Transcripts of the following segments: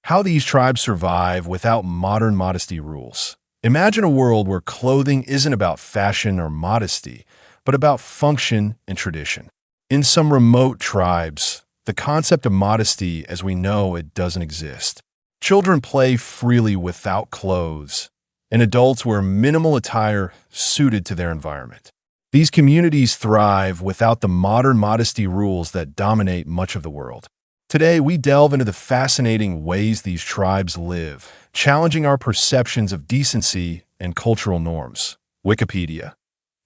How these tribes survive without modern modesty rules. Imagine a world where clothing isn't about fashion or modesty, but about function and tradition. In some remote tribes, the concept of modesty as we know it doesn't exist. Children play freely without clothes, and adults wear minimal attire suited to their environment. These communities thrive without the modern modesty rules that dominate much of the world. Today, we delve into the fascinating ways these tribes live, challenging our perceptions of decency and cultural norms. Wikipedia.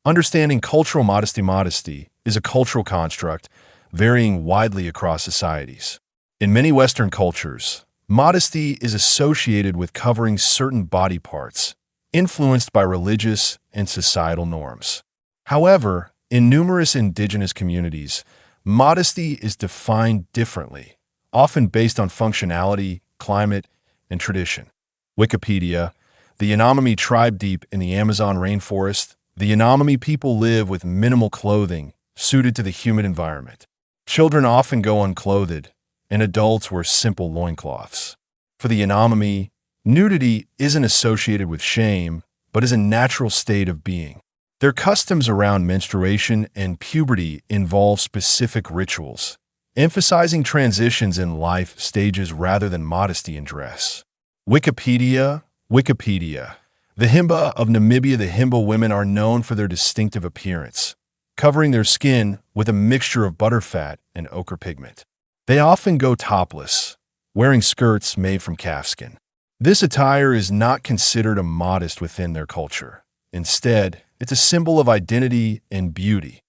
Understanding cultural modesty. Modesty is a cultural construct varying widely across societies. In many Western cultures, modesty is associated with covering certain body parts, influenced by religious and societal norms. However, in numerous indigenous communities, modesty is defined differently, often based on functionality, climate, and tradition. Wikipedia. The Yanomami tribe deep in the Amazon rainforest. The Yanomami people live with minimal clothing, suited to the humid environment. Children often go unclothed, and adults wear simple loincloths. For the Yanomami, nudity isn't associated with shame, but is a natural state of being. Their customs around menstruation and puberty involve specific rituals, emphasizing transitions in life stages rather than modesty in dress. Wikipedia. The Himba of Namibia. The Himba women are known for their distinctive appearance, covering their skin with a mixture of butterfat and ochre pigment. They often go topless, wearing skirts made from calfskin. This attire is not considered immodest within their culture. Instead, it's a symbol of identity and beauty.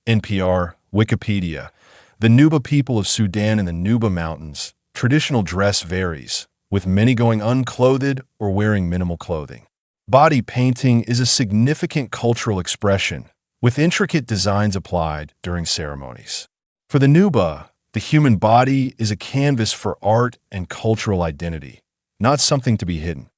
NPR. Wikipedia. The Nuba people of Sudan in the Nuba Mountains. Traditional dress varies, with many going unclothed or wearing minimal clothing. Body painting is a significant cultural expression, with intricate designs applied during ceremonies. For the Nuba, the human body is a canvas for art and cultural identity, not something to be hidden.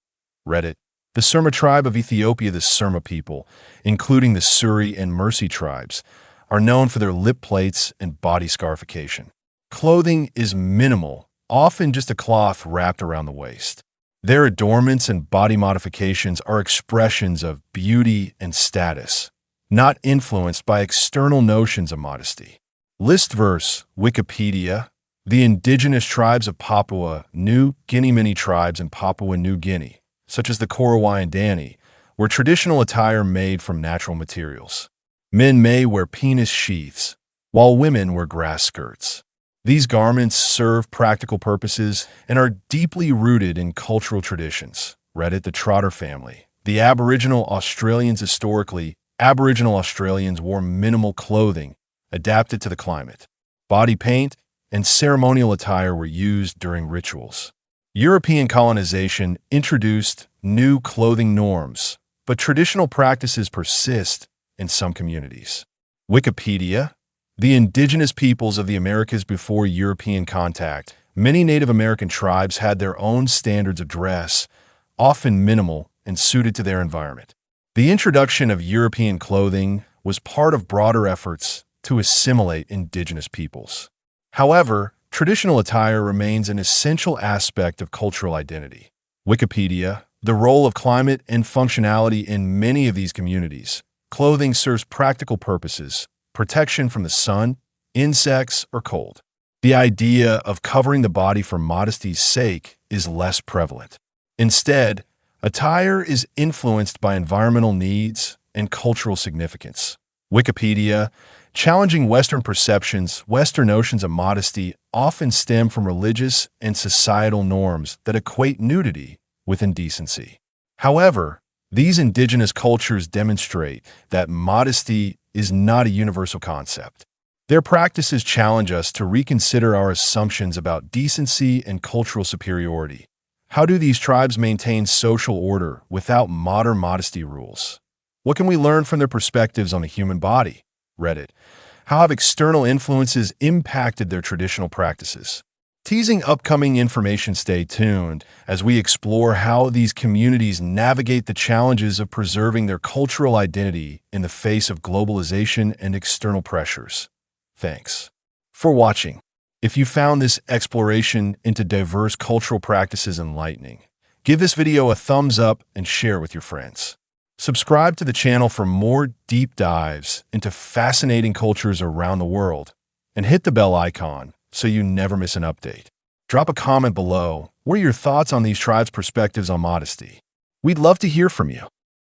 Reddit. The Surma tribe of Ethiopia. The Surma people, including the Suri and Mercy tribes, are known for their lip plates and body scarification. Clothing is minimal, often just a cloth wrapped around the waist. Their adornments and body modifications are expressions of beauty and status, not influenced by external notions of modesty. Listverse. Wikipedia. The indigenous tribes of Papua New Guinea. Many tribes in Papua New Guinea, such as the Korowai and Dani, wear traditional attire made from natural materials. Men may wear penis sheaths, while women wear grass skirts. These garments serve practical purposes and are deeply rooted in cultural traditions. Reddit. The Trotter family. The Aboriginal Australians. Historically, Aboriginal Australians wore minimal clothing, adapted to the climate. Body paint and ceremonial attire were used during rituals. European colonization introduced new clothing norms, but traditional practices persist in some communities. Wikipedia. The indigenous peoples of the Americas. Before European contact, many Native American tribes had their own standards of dress, often minimal and suited to their environment. The introduction of European clothing was part of broader efforts to assimilate indigenous peoples. However, traditional attire remains an essential aspect of cultural identity. Wikipedia. The role of climate and functionality in many of these communities. Clothing serves practical purposes, protection from the sun, insects, or cold. The idea of covering the body for modesty's sake is less prevalent. Instead, attire is influenced by environmental needs and cultural significance. Wikipedia. Challenging Western perceptions. Western notions of modesty often stem from religious and societal norms that equate nudity with indecency. However, these indigenous cultures demonstrate that modesty is not a universal concept. Their practices challenge us to reconsider our assumptions about decency and cultural superiority. How do these tribes maintain social order without modern modesty rules? What can we learn from their perspectives on the human body? Reddit. How have external influences impacted their traditional practices? Teasing upcoming information. Stay tuned as we explore how these communities navigate the challenges of preserving their cultural identity in the face of globalization and external pressures. Thanks for watching. If you found this exploration into diverse cultural practices enlightening, give this video a thumbs up and share it with your friends. Subscribe to the channel for more deep dives into fascinating cultures around the world, and hit the bell icon so you never miss an update. Drop a comment below. What are your thoughts on these tribes' perspectives on modesty? We'd love to hear from you.